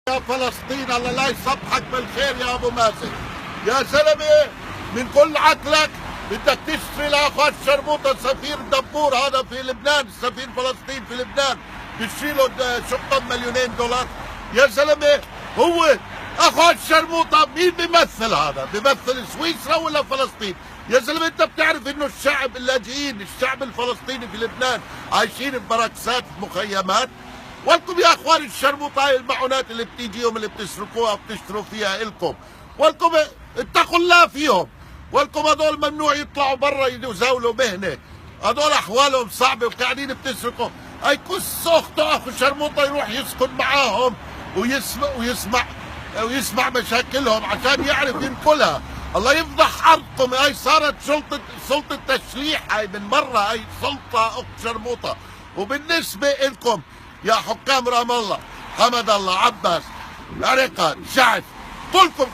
يا فلسطين الله لا يصبحك بالخير يا ابو مازن. يا زلمه من كل عقلك بدك تشتري لاخوات شرموطه سفير دبور هذا في لبنان، سفير فلسطين في لبنان بتشتري له شقه بمليونين دولار. يا زلمه هو اخوات شرموطه مين بيمثل؟ هذا بيمثل سويسرا ولا فلسطين؟ يا زلمه انت بتعرف انه الشعب اللاجئين الشعب الفلسطيني في لبنان عايشين ببراكسات مخيمات؟ ولكم يا اخوان الشرموطة المعونات اللي بتيجيهم اللي بتسرقوها وبتشتروا فيها الكم، ولكم اتقوا الله فيهم، ولكم هذول ممنوع يطلعوا برا يزاولوا مهنه، هذول احوالهم صعبه وقاعدين بتسرقوا. هي كس اخته اخو شرموطة يروح يسكن معاهم ويسمع مشاكلهم عشان يعرف ينقلها. الله يفضح ارضكم. هي صارت سلطه تشريح، هي من مره هي سلطه اخت شرموطة. وبالنسبه لكم يا حكام رام الله حمد الله عباس عرقات شعث،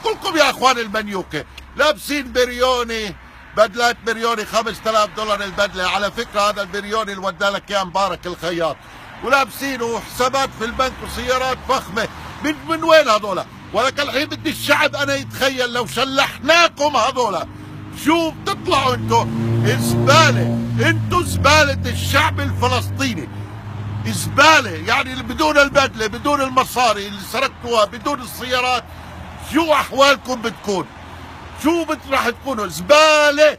كلكم يا اخوان المنيوكه لابسين بريوني، بدلات بريوني $5000 البدله. على فكره هذا البريوني اللي ودالك اياه مبارك الخياط، ولابسين وحسابات في البنك وسيارات فخمه. من وين هذولا؟ ولك الحين بدي الشعب انا يتخيل لو شلحناكم هذولا شو بتطلعوا انتم؟ زباله، انتم زباله الشعب الفلسطيني، زباله يعني بدون البدله بدون المصاري اللي سرقتوها بدون السيارات. شو احوالكم بتكون؟ شو راح تكونوا؟ زباله.